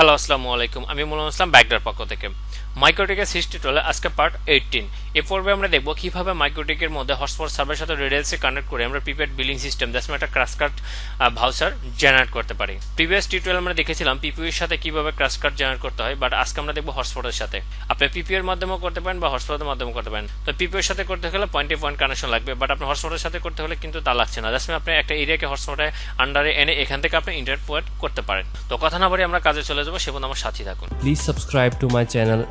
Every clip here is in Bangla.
হ্যালো আসসালামু আলাইকুম, আমি মুলাম ইসলাম ব্যাকডোর পক্ষ থেকে। মাইক্রোটিকের সৃষ্টি টোলে আজকে পার্ট 18। এ পর্বে আমরা দেখব কিভাবে মাইক্রোটিকের মধ্যে হটস্পট সার্ভারের সাথে রেডিয়াসে কানেক্ট করে আমরা প্রিপেড বিলিং সিস্টেম দ্যাটস একটা ক্র্যাশ কার্ড ভাউচার জেনারেট করতে পারি। প্রিভিয়াস টিউটোরিয়াল আমরা দেখেছিলাম পিপিইউ এর সাথে কিভাবে ক্র্যাশ কার্ড জেনারেট করতে হয়, বাট আজকে আমরা দেখব হটস্পটের সাথে। আপনি পিপিইউ এর মাধ্যমেও করতে পারেন বা হটস্পটের মাধ্যমে করতে পারেন। তো পিপিইউ এর সাথে করতে হলে পয়েন্টে পয়েন্ট কানেকশন লাগবে, বাট আপনি হটস্পটের সাথে করতে হলে কিন্তু তা লাগছে না। দ্যাটস আপনি একটা এরিয়াকে হটস্পটে আন্ডারে এনে এখান থেকে আপনি ইন্টারনেট প্রোভাইড করতে পারেন। তো কথা না বলে আমরা কাজে চলে যাবো, সে পর্যন্ত আমার সাথে থাকুন। Please subscribe to my channel.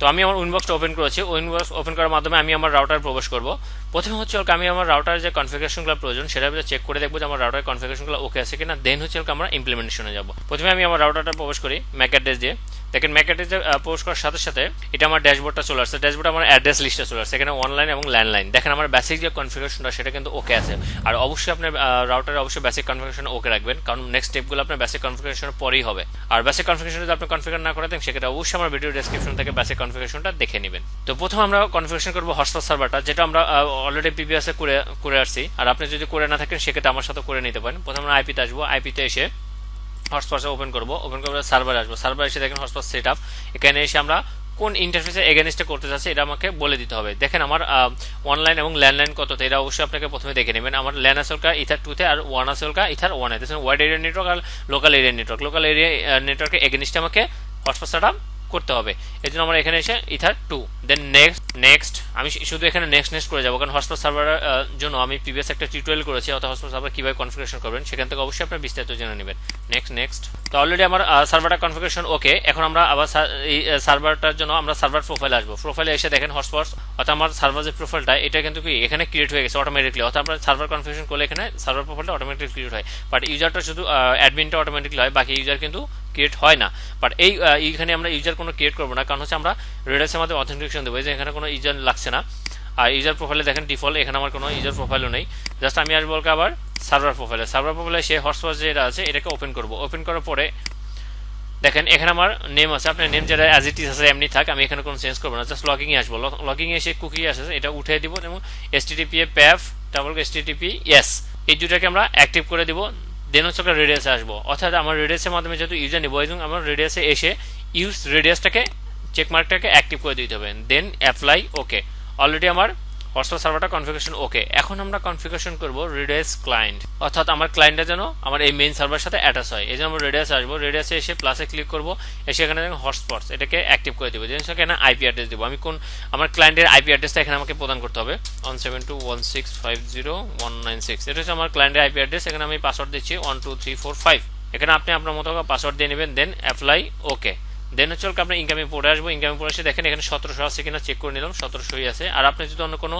তো আমি আমার উইনবক্সটা ওপেন করেছি। উইনবক্স ওপেন করার মাধ্যমে আমি আমার রাউটার প্রবেশ করব। প্রথমে হচ্ছে আমি আমার রাউটারের যে কনফিগারেশনগুলো প্রয়োজন সেটা চেক করে দেখবো যে আমার রাউটারের কনফিগারেশনগুলো ওকে আছে কিনা। দেন হচ্ছে আমরা ইমপ্লিমেন্টেশনে যাব। প্রথমে আমি আমার রাউটারটা প্রবেশ করি ম্যাক অ্যাড্রেস দিয়ে। দেখেন ম্যাক অ্যাড্রেসে প্রবেশ করার সাথে সাথে এটা আমার ড্যাশবোর্ডটা চলে আসছে। ড্যাশবোর্ডে আমার অ্যাড্রেস লিস্টে চলে আসছে, এখানে অনলাইন এবং ল্যান্ডলাইন। দেখেন আমার বেসিক যে কনফিগারেশনটা সেটা কিন্তু ওকে আছে। আর অবশ্যই আপনার রাউটারে অবশ্যই বেসিক কনফিগারেশন ওকে রাখবেন, কারণ নেক্সট স্টেপগুলো আপনার বেসিক কনফিগারেশনের পরেই হবে। আর বেসিক কনফিগারেশন যদি আপনি কনফিগার না করে দেন সেক্ষেত্রে অবশ্যই আমার ভিডিও ডেসক্রিপশন থেকে বেসিক কনফিগারেশনটা দেখে নেবেন। তো প্রথম আমরা কনফিগারেশন করবো হটস্পট সার্ভারটা, যেটা আমরা অলরেডি প্রিভিয়াসে করে আসছি। আর আপনি যদি করে না থাকেন সেক্ষেত্রে আমার সাথে করে নিতে পারেন। প্রথমে আমরা আইপিতে আসবো, আইপিতে এসে হটস্পট ওপেন করবো। ওপেন করবো সার্ভারে আসবো, সার্ভার এসে দেখেন হটস্পট সেট আপ। এখানে এসে আমরা কোন ইন্টারফেসে এগেনস্টে করতে চাচ্ছি এটা আমাকে বলে দিতে হবে। দেখেন আমার অনলাইন এবং ল্যান্ডলাইন কততে এটা অবশ্যই আপনাকে প্রথমে দেখে নেবেন। আমার ল্যান্ড আসলকা ইথার 2তে আর ওয়ান আসলকা ইথার 1-এ। ওয়াইড এরিয়া নেটওয়ার্ক আর local area network. Local area নেটওয়ার্কে এগেনস্টে আমাকে হটস্পট সেট আপ করতে হবে। এই জন্য আমরা এখানে এসে ইথার 2 দেন নেক্সট আমি শুধু এখানে নেক্সট করে যাবো, কারণ হটস্পট সার্ভারের জন্য আমি প্রিভিয়াস একটা টিউটোরিয়াল করেছি, অর্থাৎ হটস্পট সার্ভার কিভাবে কনফিগারেশন করবেন সেখান থেকে অবশ্যই আপনার বিস্তারিত জেনে নেবেন। নেক্সট তো অলরেডি আমার সার্ভারটা কনফিগারেশন ওকে। এখন আমরা আবার এই সার্ভারটার জন্য আমরা সার্ভার প্রোফাইলে আসবো। প্রোফাইলে এসে দেখেন হটস্পট অর্থাৎ আমার সার্ভার যে প্রোফাইলটা এটা কিন্তু কি এখানে ক্রিয়েট হয়ে গেছে অটোমেটিকলি। অর্থাৎ আপনার সার্ভার কনফিগারেশন করলে এখানে সার্ভার প্রোফাইলটা অটোমেটিকলি ক্রিয়েট হয়, বাট ইউজারটা শুধু অ্যাডমিনটা অটোমেটিকলি হয়, বাকি ইউজার কিন্তু ক্রিয়েট হয় না। বাট এইখানে আমরা ইউজার কোনো ক্রিয়েট করবো না, কারণ হচ্ছে আমরা রেডাসের মধ্যে অথেন্টিকেশন দেবো। যে এখানে কোনো ইউজার লাগছে না। আর ইউজার প্রোফাইলে দেখেন ডিফল্ট এখানে আমার কোনো ইউজার প্রোফাইলও নেই। জাস্ট আমি আসবো আবার সার্ভার প্রোফাইলে সে হটস্পট যেটা আছে এটাকে ওপেন করবো। ওপেন করার পরে দেখেন এখানে আমার নেম আছে, আপনার নেম যেটা অ্যাজ ইট ইজ আছে এমনি থাক, আমি এখানে কোনো চেঞ্জ করবো না। জাস্ট লগিংয়ে আসবো। লগিংয়ে এসে কুকি আসে এটা উঠিয়ে দিব এবং HTTP প্যাফ HTTP ইয়েস এই দুটাকে আমরা অ্যাক্টিভ করে দিব। দেন হচ্ছে একটা রেডিয়াসে আসবো, অর্থাৎ আমার রেডিয়াসের মাধ্যমে যেহেতু ইউজার নিব এবং আমার রেডিয়াসে এসে ইউজ রেডিয়াসটাকে চেকমার্কটাকে অ্যাক্টিভ করে দিতে হবে। Then apply okay. অলরেডি আমার হটস্পট সার্ভারটা কনফিগারেশন ওকে। এখন আমরা কনফিগারেশন করব রেডিয়াস ক্লায়েন্ট, অর্থাৎ আমার ক্লায়েন্টটা যেন আমার এই মেইন সার্ভারের সাথে অ্যাটাচ হয়। এই জন্য আমরা রেডিয়াসে আসবো। রেডিয়াসে এসে প্লাসে ক্লিক করব, এসে এখানে দেখুন হটস্পটস এটাকে অ্যাক্টিভ করে দেবো। যেন এখানে আইপি অ্যাড্রেস দেবো। আমি কোন আমার ক্লায়েন্টের আইপি অ্যাড্রেসটা এখানে আমাকে প্রদান করতে হবে 172.168.0.196। এটা হচ্ছে আমার ক্লায়েন্টের আইপি অ্যাড্রেস। এখানে আমি পাসওয়ার্ড দিচ্ছি 12345। এখানে আপনি আপনার মতো পাসওয়ার্ড দিয়ে নেবেন। দেন অ্যাপ্লাই ওকে। দেন হচ্ছে আপনার ইনকামিং পোর্টে আসবো। ইনকামিং পোর্টে এসে দেখেন এখানে 1700 আছে কিনা চেক করে নিলাম, 1700ই আছে। আর আপনি যদি অন্য কোনো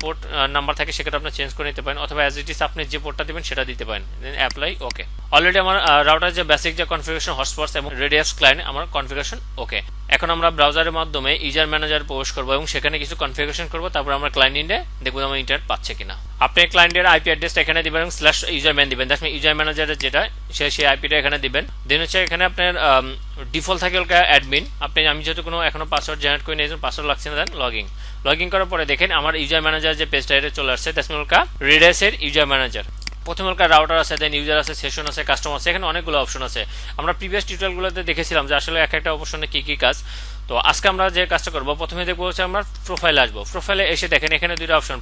পোর্ট নাম্বার থাকে সেক্ষেত্রে আপনি চেঞ্জ করে নিতে পারেন, অথবা অ্যাজ ইট ইজ আপনি যে পোর্টটা দিবেন সেটা দিতে পারেন। Then apply okay. অলরেডি আমার রাউটার যে বেসিক যে কনফিগারেশন হটস্পটস এবং রেডিয়াস ক্লায়েন্ট আমার কনফিগারেশন ওকে। এখন আমরা ব্রাউজারের মাধ্যমে ইউজার ম্যানেজার প্রবেশ করবো এবং সেখানে কিছু কনফিগারেশন করবো। তারপর আমরা ক্লায়েন্ট ইন্ডে দেখবো আমার ইন্টারনেট পাচ্ছে কিনা। আপনি ক্লায়েন্টের আইপি অ্যাড্রেসটা এখানে দিবেন এবং স্ল্যাশ ইউজার ম্যান দিবেন। দ্যাটস ইউজার ম্যানেজারের যেটা সেই আইপিটা এখানে দিবেন। দেন হচ্ছে এখানে আপনার ডিফল্ট থাকে অ্যাডমিন। আমি যেহেতু কোনো এখনো পাসওয়ার্ড জেনারেট করে নিয়েছেন, পাসওয়ার্ড লাগছে না। দেন লগইন করার পরে দেখেন আমার ইউজার ম্যানেজার যে পেজটা এটা চলে আসছে। দ্যাটস রেডিয়াসের ইউজার ম্যানেজার। প্রথমে রাউটার আছে, দেন ইউজার আছে, সেশন আছে, কাস্টমার আছে, এখানে অনেকগুলো অপশন আছে। আমরা প্রিভিয়াস টিউটোরিয়ালগুলোতে দেখেছিলাম যে আসলে এক একটা অপশনে কি কি কাজ। তো আজকে আমরা যে কাজটা করবো প্রথমে দেখবো হচ্ছে আমরা প্রোফাইলে আসবো। প্রোফাইলে এসে দেখেন এখানে দুইটা অপশন,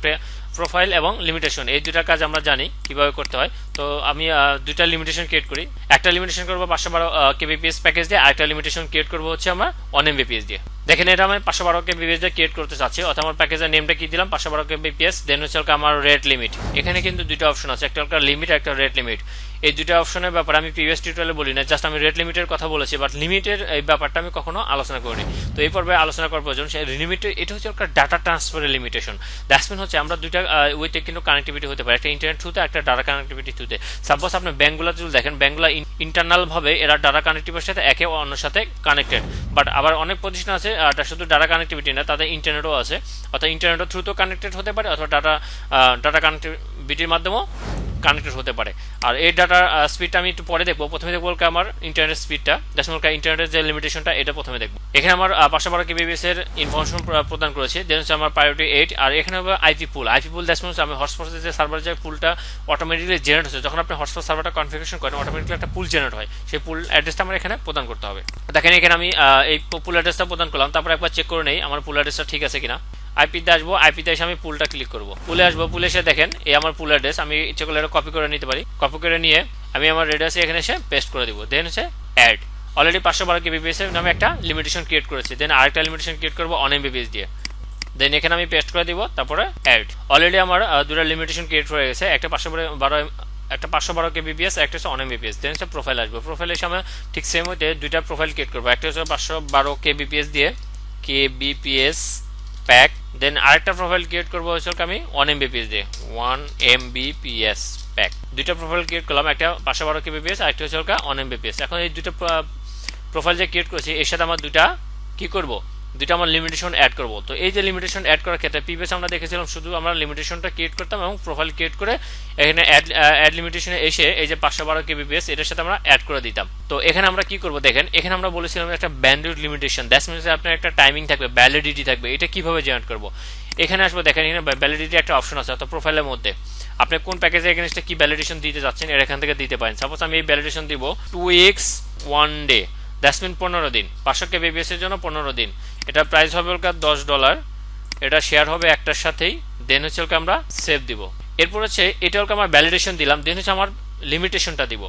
প্রোফাইল এবং লিমিটেশন, এই দুইটা কাজ আমরা জানি কিভাবে করতে হয়। তো আমি দুইটা লিমিটেশন ক্রিয়েট করি। একটা লিমিটেশন করবো 512 kbps প্যাকেজ দিয়ে, আরেকটা লিমিটেশন ক্রিয়েট করবো হচ্ছে আমার 1 mbps দিয়ে। দেখেন এটা আমি 512 kbps দিয়ে ক্রিয়েট করতে চাচ্ছি, অর্থাৎ আমার প্যাকেজের নেমটা কি দিলাম 512 kbps। দেন হচ্ছে আমার রেট লিমিট। এখানে কিন্তু দুইটা অপশন আছে, একটা লিমিট একটা রেট লিমিট। এই দুইটা অপশনের ব্যাপারে আমি প্রিভিয়াস টিউটোরিয়ালে বলি না, জাস্ট আমি রেট লিমিটের কথা বলেছি, বাট লিমিটের এই ব্যাপারটা আমি কখনো আলোচনা করিনি। তো এই পর্বে আলোচনা করার প্রয়োজন। সেই লিমিটের এটা হচ্ছে একটা ডাটা ট্রান্সফারের লিমিটেশন। দ্যাটস মিন হচ্ছে আমরা দুইটা ওয়েতে কিন্তু কানেক্টিভিটি হতে পারে, একটা ইন্টারনেট থ্রুতে একটা ডাটা কানেক্টিভিটি থ্রুতে। সাপোজ আপনি ব্যাঙ্কগুলো যদি দেখেন, ব্যাঙ্কগুলো ইন্টারনাল ভাবে এরা ডাটা কানেক্টিভিটির সাথে একে অন্যের সাথে কানেক্টেড। বাট আবার অনেক প্রতিষ্ঠান আছে এটা শুধু ডাটা কানেক্টিভিটি না, তাদের ইন্টারনেটও আছে, অর্থাৎ ইন্টারনেটের থ্রুতেও কানেক্টেড হতে পারে, অথবা ডাটা কানেক্টিভিটির মাধ্যমেও কানেক্টেড হতে পারে। আর এই ডাটার স্পিডটা আমি একটু পরে দেখবো। প্রথমে দেখবো আমার ইন্টারনেট স্পিডটা, ইন্টারনেটের যে লিমিটেশনটা এটা প্রথমে দেখবো। এখানে আমার 512 kbps এর ইনফরমেশন প্রদান করেছে। দেন হচ্ছে আমার প্রায়োরিটি 8। আর এখানে হবে আইপি পুল। আমি হটস্পটের যে সার্ভার যে পুলটা অটোমেটিক্যালি জেনারেট হচ্ছে, যখন আপনি হটস্পট সার্ভারটা কনফিগারেশন করেন অটোমেটিক্যালি একটা পুল জেনারেট হয়, সেই পুল অ্যাড্রেসটা আমার এখানে প্রদান করতে হবে। দেখেন এখানে আমি এই পুল অ্যাড্রেসটা প্রদান করলাম। তারপর একবার চেক করে নেই আমার পুল অ্যাড্রেসটা ঠিক আছে কিনা। আইপিতে আসবো, আইপিতে এসে আমি পুলটা ক্লিক করবো, পুলে আসবো, পুলে এসে দেখেন এই আমার পুল অ্যাড্রেস। আমি ইচ্ছে করলে এটা কপি করে নিতে পারি, কপি করে নিয়ে আমি আমার রেডিয়াসে এখানে এসে পেস্ট করে দিব। দেন হচ্ছে অ্যাড। অলরেডি 512 kbps এর নামে একটা লিমিটেশন ক্রিয়েট করেছি। দেন আরেকটা লিমিটেশন ক্রিয়েট করবো 1 mbps দিয়ে। দেন এখানে আমি পেস্ট করে দিব, তারপরে অ্যাড। অলরেডি আমার দুটো লিমিটেশন ক্রিয়েট হয়ে গেছে, একটা 512 kbps, একটা হচ্ছে 1 mbps। দেন হচ্ছে প্রোফাইল আসবে, প্রোফাইল এসে আমরা ঠিক সেম ওইতে দুইটা প্রোফাইল ক্রিয়েট করবো, একটা হচ্ছে 512 kbps দিয়ে kbps প্যাক। দেন আরেকটা প্রোফাইল ক্রিয়েট করবো হচ্ছে আমি 1 mbps দিয়ে 1 mbps প্যাক। দুইটা প্রোফাইল ক্রিয়েট করলাম, একটা 512 kbps আর একটা হচ্ছে 1 mbps। এখন এই দুটো প্রোফাইল যে ক্রিয়েট করেছি এর সাথে আমার দুইটা কি করব, দুইটা আমার লিমিটেশন অ্যাড করব। তো এই যে লিমিটেশন অ্যাড করার ক্ষেত্রে প্রিভিয়াস আমরা দেখেছিলাম শুধু আমরা লিমিটেশনটা ক্রিয়েট করতাম এবং প্রোফাইল ক্রিয়েট করে এখানে অ্যাড লিমিটেশনে এসে এই যে 512 kbps এটার সাথে আমরা অ্যাড করে দিতাম। তো এখানে আমরা কি করব দেখেন, এখানে আমরা বলেছিলাম একটা ব্যান্ডউইথ লিমিটেশন, দ্যাটস মিনস আপনার একটা টাইমিং থাকবে, ভ্যালিডিটি থাকবে। এটা কিভাবে জেনারেট করব, এখানে আসবো, দেখেন এখানে ভ্যালিডিটি একটা অপশন আছে অর্থাৎ প্রোফাইলের মধ্যে আপনি কোন প্যাকেজে এগেইনস্টে কি ভ্যালিডেশন দিতে যাচ্ছেন এর এখান থেকে দিতে পারেন। সাপোজ আমি এই ভ্যালিডেশন দিব 2 weeks 1 day, দ্যাটস মিন 15 দিন, 500 kbps এর জন্য 15 দিন। এটা প্রাইস হবে $10, এটা শেয়ার হবে একটার সাথেই। দেন হচ্ছে আমরা সেভ দিব। এরপর হচ্ছে এটা আমার ভ্যালিডেশন দিলাম। দেন হচ্ছে আমার লিমিটেশনটা দিব,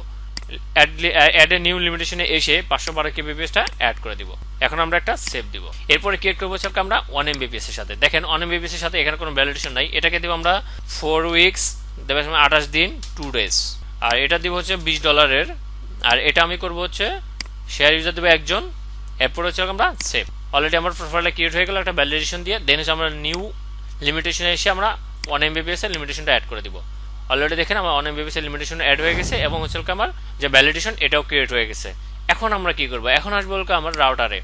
অ্যাড এ নিউ লিমিটেশনে এসে 512 kbps টা অ্যাড করে দিব। এখন আমরা একটা সেভ দিব। এরপরে ক্রিয়েট করবো হচ্ছে আমরা 1 mbps এর সাথে। দেখেন 1 mbps এর সাথে এখানে কোনো ভ্যালিডেশন নাই, এটাকে দিব আমরা 4 weeks, দেবে 28 দিন 2 days। আর এটা দিব হচ্ছে $20। আর এটা আমি করব হচ্ছে শেয়ার ইউজার দেবে একজন। এরপর হচ্ছে আমরা সেভ। অলরেডি আমার প্রোফাইলটা ক্রিয়েট হয়ে গেল একটা ভ্যালিডেশন দিয়ে। দেন হচ্ছে আমরা নিউ লিমিটেশনে এসে আমরা 1 mbps এর লিমিটেশনটা অ্যাড করে দিব। অলরেডি দেখেন আমার 1 mbps এর লিমিটেশন অ্যাড হয়ে গেছে এবং হচ্ছে আমার যে ভ্যালিডেশন এটাও ক্রিয়েট হয়ে গেছে। এখন আমরা কি করব, এখন আসবো আমার রাউটারে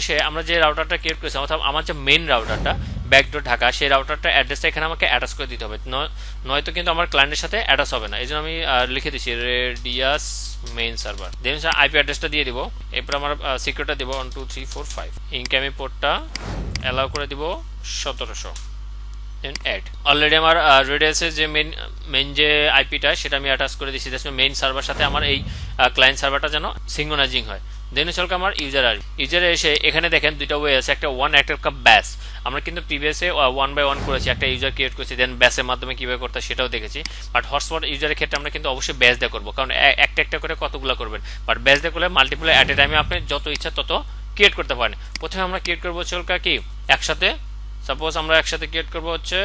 এসে আমরা যে রাউটারটা ক্রিয়েট করেছি অর্থাৎ আমার যে মেইন রাউটারটা ব্যাকডোর ঢাকা, সেই রাউটারটা অ্যাড্রেসটা এখানে আমাকে অ্যাটাচ করে দিতে হবে, নয়তো কিন্তু আমার ক্লায়েন্টের সাথে অ্যাটাচ হবে না। এই জন্য আমি লিখে দিচ্ছি রেডিয়াস মেইন সার্ভার। দেন আইপি অ্যাড্রেসটা দিয়ে দিব। এরপর আমার সিকিউরিটা দিব 1 2 3 4 5। ইনকামিং পোর্টটা অ্যালাউ করে দিব 1700। অ্যাড। অলরেডি আমার রেডিয়াসের যে মেইন যে আইপিটা সেটা আমি অ্যাটাচ করে দিচ্ছি মেইন সার্ভার সাথে আমার এই ক্লায়েন্ট সার্ভারটা যেন সিঙ্ক্রোনাইজিং হয়। দেন হচ্ছে আমার ইউজারে এসে এখানে দেখেন দুইটা ওয়ে আছে, একটা ওয়ান একটা ব্যাস। আমরা কিন্তু প্রিভিয়াসে 1 by 1 করেছি, একটা ইউজার ক্রিয়েট করেছি, দেন ব্যাসের মাধ্যমে কিভাবে করতে সেটাও দেখেছি। বাট হটস্পট ইউজারের ক্ষেত্রে আমরা কিন্তু অবশ্যই ব্যাস দিয়ে করবো, কারণ একটা একটা করে কতগুলো করবেন। বাট ব্যাস দিয়ে করলে মাল্টিপ্লাই অ্যাট এ টাইমে আপনি যত ইচ্ছা তত ক্রিয়েট করতে পারেন। প্রথমে আমরা ক্রিয়েট করবো হচ্ছে কি একসাথে, সাপোজ আমরা একসাথে ক্রিয়েট করবো হচ্ছে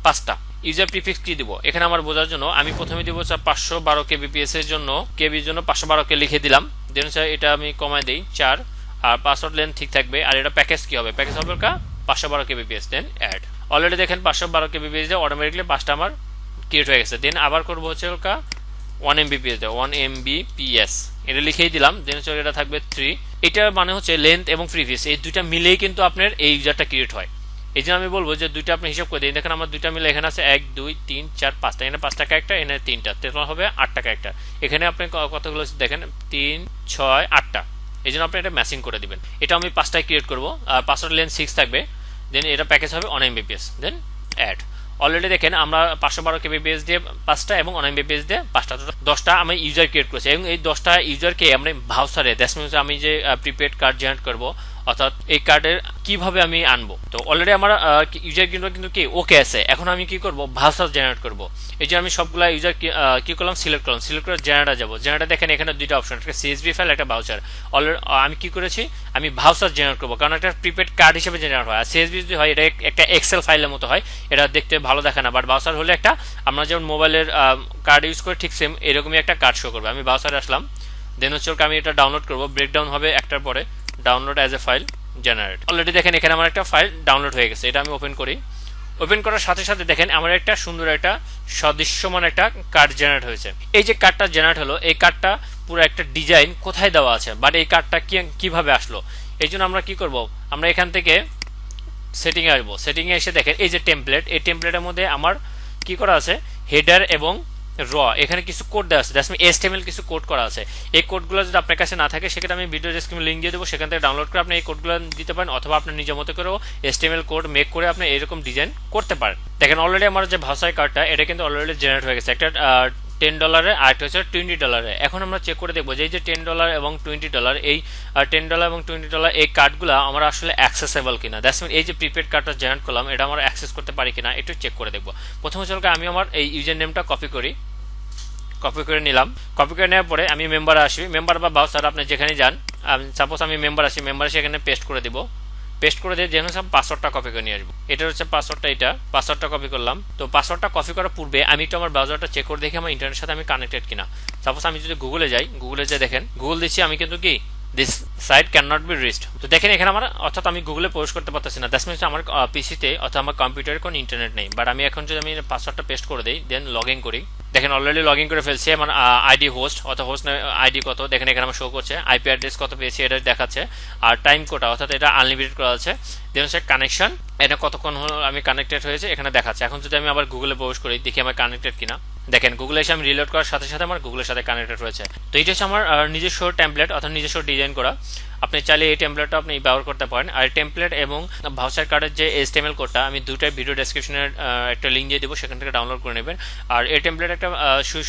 5টা। ইউজার প্রিফিক্স কি দিব এখানে আমার বোঝার জন্য আমি প্রথমে দিব 512 kbps এর জন্য কেবির জন্য 512 লিখে দিলাম। দেন এটা আমি কমায় দেই 4। আর পাসওয়ার্ড লেন্থ ঠিক থাকবে। আর এটা প্যাকেজ কি হবে, প্যাকেজ হবে 512 kbps। দেন অ্যাড। অলরেডি দেখেন 512 kbps দিয়ে অটোমেটিকলি 5টা আমার ক্রিয়েট হয়ে গেছে। দেন আবার করবো হচ্ছে 1 mbps দেয় 1 mbps, এটা লিখেই দিলাম। দেন এটা থাকবে 3। এটা মানে হচ্ছে লেন্থ এবং প্রিফিক্স এই দুইটা মিলেই কিন্তু আপনার এই ইউজারটা ক্রিয়েট হয়। এই জন্য আমি বলবো যে দুইটা আপনি হিসাব করে দিন। দেখেন আমার দুইটা মিলে এখানে আছে 1 2 3 4 5টা, এখানে 5 টাকা একটা, এখানে 3টা, তাহলে হবে 8 টাকা একটা। এখানে আপনি কতগুলো দেখেন 3 6 8টা, এই জন্য আপনি এটা ম্যাচিং করে দিবেন। এটা আমি 5টায় ক্রিয়েট করবো আর পাসওয়ার্ড লেন্থ 6 থাকবে। দেন এটা প্যাকেজ হবে 1 mbps। দেন অ্যাড। অলরেডি দেখেন আমরা 512 kbps দিয়ে 5টা এবং 1 mbps দিয়ে 5টা, 10টা আমি ইউজার ক্রিয়েট করেছি এবং এই 10টা ইউজারকে আমরা ভাউচারে আমি যে প্রিপেড কার্ড জেনারেট করবো অর্থাৎ এই কার্ডের কিভাবে আমি আনবো। তো অলরেডি আমার ইউজার কিন্তু কি ওকে আছে। এখন আমি কি করব, ভাউচার জেনারেট করব। এই যে আমি সবগুলা ইউজার কি করলাম, সিলেক্ট করে জেনারেটর যাব। জেনারেটর দেখেন এখানে দুইটা অপশন, একটা সিএসভি ফাইল, একটা ভাউচার। অলরেডি আমি কি করেছি, আমি ভাউচার জেনারেট করব কারণ একটা প্রিপেড কার্ড হিসেবে জেনারেট হয়। আর সিএসভি যদি হয় এটা একটা এক্সেল ফাইলের মতো হয়, এটা দেখতে ভালো দেখে না। বাট ভাউচার হলে একটা আমরা যেমন মোবাইলের কার্ড ইউজ করে ঠিক সেম এরকমই একটা কার্ড শো করবে। আমি ভাউচারে আসলাম। দেন হচ্ছে আমি এটা ডাউনলোড করব। ব্রেকডাউন হবে একটার পরে, download as a file, generate. Already দেখেন এখানে আমার একটা ফাইল ডাউনলোড হয়ে গেছে। এটা আমি ওপেন করি। ওপেন করার সাথে সাথে দেখেন আমার একটা সুন্দর একটা সদৃশ্যমান একটা কার্ড জেনারেট হয়েছে। এই যে কার্ডটা জেনারেট হলো, এই কার্ডটা পুরো একটা ডিজাইন কোথায় দেওয়া আছে, বাট এই কার্ডটা কিভাবে আসলো। এই জন্য আমরা কি করব, আমরা এখান থেকে সেটিংয়ে আসবো। সেটিংয়ে এসে দেখেন এই যে টেমপ্লেট, এই টেমপ্লেটের মধ্যে আমার কি করা আছে, হেডার এবং র এখানে কিছু কোড দেওয়া আছে, দ্যাটস মিন HTML কিছু কোড করা আছে। এই কোডগুলো যদি আপনার কাছে না থাকে সেক্ষেত্রে আমি ভিডিও ডেসক্রিপশনে লিঙ্ক দিয়ে দেবো, সেখান থেকে ডাউনলোড করে আপনি এই কোডগুলো দিতে পারেন, অথবা আপনার নিজের মতো করেও HTML কোড মেক করে আপনি এরকম ডিজাইন করতে পারেন। দেখেন অলরেডি আমার যে ভাউচার কার্ডটা এটা কিন্তু অলরেডি জেনারেট হয়ে গেছে, একটা $10 আর একটা হচ্ছে $20। এখন আমরা চেক করে দেখবো যে এই যে $10 এবং $20 এই $10 এবং $20 এই কার্ডগুলো আমার আসলে অ্যাক্সেসেবল কিনা, দ্যাটস মিন এই যে প্রিপেড কার্ডটা জেনারেট করলাম এটা আমরা অ্যাক্সেস করতে পারি কিনা একটু চেক করে দেখবো। প্রথমে চলকে আমি আমার এই ইউজার নেমটা কপি করে নিলাম। কপি করে নেওয়ার পরে আমি মেম্বারে আসি, মেম্বার বা ভাউচার আপনি যেখানে যান, সাপোজ আমি মেম্বার আসি, মেম্বার এসে এখানে পেস্ট করে দিব, পেস্ট করে দিয়ে যেন সব পাসওয়ার্ডটা কপি করে নিয়ে আসবো। এটা হচ্ছে পাসওয়ার্ডটা, এটা পাসওয়ার্ডটা কপি করলাম। তো পাসওয়ার্ডটা কপি করার পূর্বে আমি একটু আমার ব্রাউজারটা চেক করে দেখি আমার ইন্টারনেটের সাথে আমি কানেক্টেড কিনা। সাপোজ আমি যদি গুগলে যাই, গুগলে যে দেখেন গুগল দিচ্ছি আমি, কিন্তু কি this site can not be reached. তো দেখেন এখানে আমার অর্থাৎ আমি গুগলে প্রবেশ করতে পারতেছি না, দ্যাটস মিনস আমার পিসিতে অর্থাৎ আমার কম্পিউটারে কোনো ইন্টারনেট নেই। বাট আমি এখন যদি আমি পাসওয়ার্ডটা পেস্ট করে দিই দেন লগ ইন করি, দেখেন অলরেডি লগ ইন করে ফেলছি। আমার আইডি হোস্ট অর্থাৎ হোস্ট আইডি কত দেখেন এখানে আমার শো করছে, আইপি অ্যাড্রেস কত পেয়েছি এটা দেখাচ্ছে, আর টাইম কোটা অর্থাৎ এটা আনলিমিটেড করা আছে। দেন হচ্ছে কানেকশন, এটা কতক্ষণ হলো আমি কানেক্টেড হয়েছে এখানে দেখাচ্ছে। এখন যদি আমি আবার গুগলে প্রবেশ করি দেখি আমার কানেক্টেড কিনা, দেখেন গুগলে এসে আমি রিলোড করার সাথে সাথে আমার গুগলের সাথে কানেক্টেড হয়েছে। তো এটা হচ্ছে আমার নিজস্ব টেমপ্লেট অর্থাৎ নিজস্ব ডিজাইন করা। আপনি চাইলে এই টেমপ্লেটটা আপনি ব্যবহার করতে পারেন। আর টেমপ্লেট এবং ভাউচার কার্ডের যে HTML কোডটা আমি দুটাই ভিডিও ডেসক্রিপশনের একটা লিঙ্ক দিয়ে দেবো, সেখান থেকে ডাউনলোড করে নেবেন। আর এই টেমপ্লেট একটা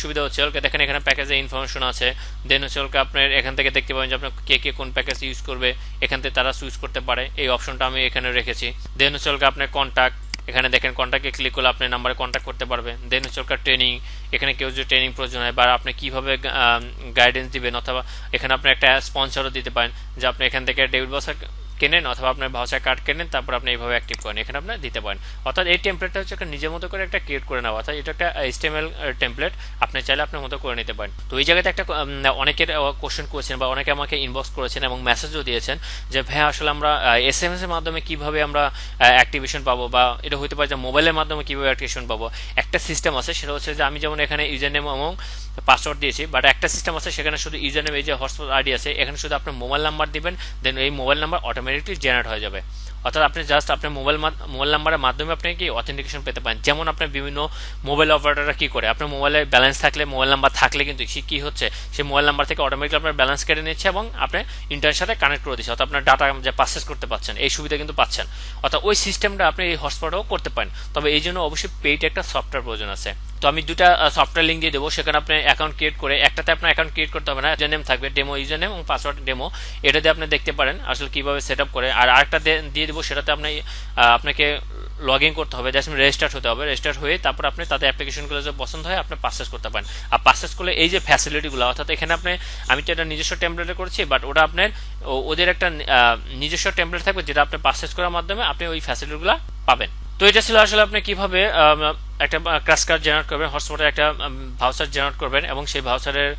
সুবিধা হচ্ছে ওকে দেখেন এখানে প্যাকেজের ইনফরমেশন আছে, দেন হচ্ছে ওকে আপনার এখান থেকে দেখতে পাবেন যে আপনার কে কোন প্যাকেজ ইউজ করবে, এখান থেকে তারা চুজ করতে পারে, এই অপশনটা আমি এখানে রেখেছি। দেন হচ্ছে ওকে আপনার কন্ট্যাক্ট, এখানে দেখেন কন্ট্যাক্টে ক্লিক করলে আপনি নাম্বারে কন্ট্যাক্ট করতে পারবেন। দেন হচ্ছে ওর ট্রেনিং, এখানে কেউ যদি ট্রেনিং প্রয়োজন হয় বা আপনি কিভাবে গাইডেন্স দিবেন, অথবা এখানে আপনি একটা স্পন্সরও দিতে পারেন যে আপনি এখান থেকে ডেবিট ভাউচার কেনেন অথবা আপনার ভাউচার কার্ড কেনেন, তারপর আপনি এইভাবে অ্যাক্টিভ করেন, এখানে আপনি দিতে পারেন। অর্থাৎ এই টেমপ্লেটটা হচ্ছে একটা নিজের মতো করে একটা ক্রিয়েট করে নেওয়া, অর্থাৎ এটা একটা HTML টেমপ্লেট আপনি চাইলে আপনার মতো করে নিতে পারেন। তো এই জায়গাতে একটা অনেকের কোশ্চেন করেছেন বা অনেকে আমাকে ইনবক্স করেছেন এবং মেসেজও দিয়েছেন যে ভাই আসলে আমরা SMS এর মাধ্যমে কিভাবে আমরা অ্যাক্টিভেশন পাবো, বা এটা হতে পারে যে মোবাইলের মাধ্যমে কিভাবে অ্যাক্টিভেশন পাবো। একটা সিস্টেম আছে, সেটা হচ্ছে যে আমি যেমন এখানে ইউজার নেম এবং পাসওয়ার্ড দিয়েছি, বাট একটা সিস্টেম আছে সেখানে শুধু ইউজার নেম এই যে হটস্পট আইডি আছে এখানে শুধু আপনার মোবাইল নাম্বার দিবেন, দেন এই মোবাইল নাম্বার অটোমেটিকলি জেনারেট হয়ে যাবে। অর্থাৎ আপনি জাস্ট আপনার মোবাইল নাম্বারের মাধ্যমে আপনি কি অথেন্টিকেশন পেতে পারেন। যেমন আপনার বিভিন্ন মোবাইল অপারেটররা কি করে, আপনার মোবাইলে ব্যালেন্স থাকলে মোবাইল নাম্বার থাকলে কিন্তু সে কি হচ্ছে, সেই মোবাইল নাম্বার থেকে অটোমেটিকলি আপনার ব্যালেন্স কেটে নিচ্ছে এবং আপনার ইন্টারনেটের সাথে কানেক্ট করে দিচ্ছে, অর্থাৎ আপনার ডাটা যে পারচেস করতে পারছেন এই সুবিধা কিন্তু পাচ্ছেন। অর্থাৎ ওই সিস্টেমটা আপনি এই হটস্পটেও করতে পারেন, তবে এই জন্য অবশ্যই পেইড একটা সফটওয়্যার প্রয়োজন আছে। তো আমি দুটা সফটওয়্যার লিঙ্ক দিয়ে দেবো, সেখানে আপনি অ্যাকাউন্ট ক্রিয়েট করে, একটাতে আপনার অ্যাকাউন্ট ক্রিয়েট করতে হবে না, ইউজার নেম থাকবে ডেমো ইউজার নেম এবং পাসওয়ার্ড ডেমো, এটা দিয়ে আপনি দেখতে পারেন আসলে কিভাবে সেট আপ করে। আর আরেকটা দিয়ে দেবো, সেটাতে আপনাকে লগ ইন করতে হবে, জাস্ট রেজিস্টার্ড হতে হবে, রেজিস্টার্ড হয়ে তারপর আপনি তাদের অ্যাপ্লিকেশনগুলো যে পছন্দ হয় আপনি পারচেস করতে পারেন। আর পারচেস করলে এই যে ফ্যাসিলিটিগুলো, অর্থাৎ এখানে আমি তো এটা নিজস্ব টেমপ্লেটে করছি, বাট ওটা আপনার ওদের একটা নিজস্ব টেমপ্লেট থাকবে যেটা আপনি পারচেস করার মাধ্যমে আপনি ওই ফ্যাসিলিটিগুলো পাবেন। তো এটা ছিল আসলে আপনি কিভাবে একটা ক্র্যাশ কার্ড জেনারেট করবেন, হটস্পটে একটা ভাউচার জেনারেট করবেন এবং সেই ভাউচারের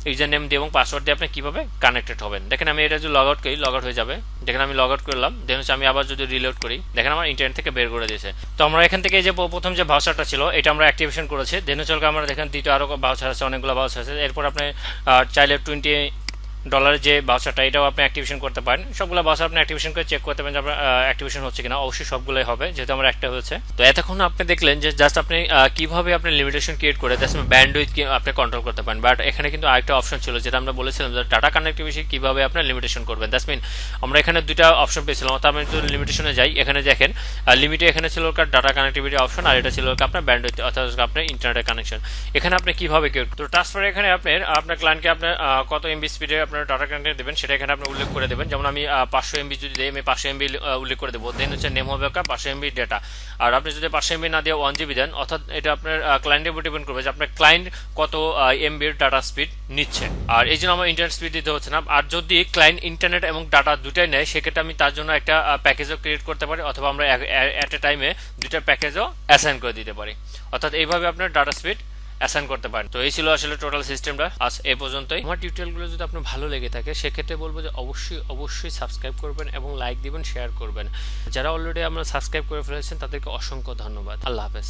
ইউজার নেম দিয়ে এবং পাসওয়ার্ড দিয়ে আপনি কিভাবে কানেক্টেড হবেন। দেখেন আমি এটা যদি লগ আউট করি, লগ আউট হয়ে যাবে। দেখেন আমি লগ আউট করলাম, দেন হচ্ছে আমি আবার যদি রিলোড করি, দেখেন আমার ইন্টারনেট থেকে বের করে দিয়েছে। তো আমরা এখান থেকে যে প্রথম যে ভাউচারটা ছিল এটা আমরা অ্যাক্টিভেশন করেছি, দেন হচ্ছে আমরা দেখেন দ্বিতীয় আরও ভাউচার আছে, অনেকগুলো ভাউচার আছে। এরপর আপনি চাইলে $20 যে ভাউচারটা এটাও আপনি অ্যাক্টিভেশন করতে পারেন। সবগুলো ভাউচার আপনি অ্যাক্টিভেশন করে চেক করতে পারেন যে আপনার অ্যাক্টিভেশন হচ্ছে কিনা, অবশ্যই সবগুলোই হবে যেহেতু আমার একটা হয়েছে। তো এতক্ষণ আপনি দেখলেন যে জাস্ট আপনি কিভাবে আপনি লিমিটেশন ক্রিয়েট করে জাস্ট ব্যান্ডউইথ আপনি কন্ট্রোল করতে পারেন। বাট এখানে কিন্তু আরেকটা অপশন ছিল যেটা আমরা বলেছিলাম যে ডাটা কানেক্টিভিটি কিভাবে আপনার লিমিটেশন করবেন। দ্যাটস মিন আমরা এখানে দুইটা অপশন পেয়েছিলাম, অর্থাৎ আমি যদি লিমিটেশনে যাই এখানে দেখেন লিমিটে এখানে ছিল ডাটা কানেক্টিভিটি অপশন, আর এটা ছিল আপনার ব্যান্ডউইথ অর্থাৎ আপনার ইন্টারনেট কানেকশন। এখানে আপনি কিভাবে তো ট্রান্সফার এখানে আপনার ক্লায়েন্টকে আপনার কত এমবি স্পিডে আপনার ডাটা কানেক্ট দেবেন সেটা এখানে আপনি উল্লেখ করে দেবেন। যেমন আমি 500 MB যদি দিই আমি 500 MB উল্লেখ করে দেবো, দেন হচ্ছে নেম হবে 500 MB ডেটা। আর আপনি যদি 500 MB না দিয়ে 1 GB দেন, অর্থাৎ এটা আপনার ক্লায়েন্টের উপর ডিপেন্ড করবে যে আপনার ক্লায়েন্ট কত এমবির ডাটা স্পিড নিচ্ছে, আর এই জন্য আমার ইন্টারনেট স্পিড দিতে হচ্ছে না। আর যদি ক্লায়েন্ট ইন্টারনেট এবং ডাটা দুটাই নেয় সেক্ষেত্রে আমি তার জন্য একটা প্যাকেজও ক্রিয়েট করতে পারি, অথবা আমরা অ্যাট এ টাইমে দুটা প্যাকেজও অ্যাসাইন করে দিতে পারি। অর্থাৎ এইভাবে আপনার ডাটা স্পিড অ্যাসাইন করতে পারেন। তো এই ছিল আসলে টোটাল সিস্টেমটা আজ এ পর্যন্তই। আমার টিউটোরিয়ালগুলো যদি আপনার ভালো লেগে থাকে সেক্ষেত্রে বলবো যে অবশ্যই সাবস্ক্রাইব করবেন এবং লাইক দিবেন, শেয়ার করবেন। যারা অলরেডি আমরা সাবস্ক্রাইব করে ফেলেছেন তাদেরকে অসংখ্য ধন্যবাদ। আল্লাহ হাফেজ।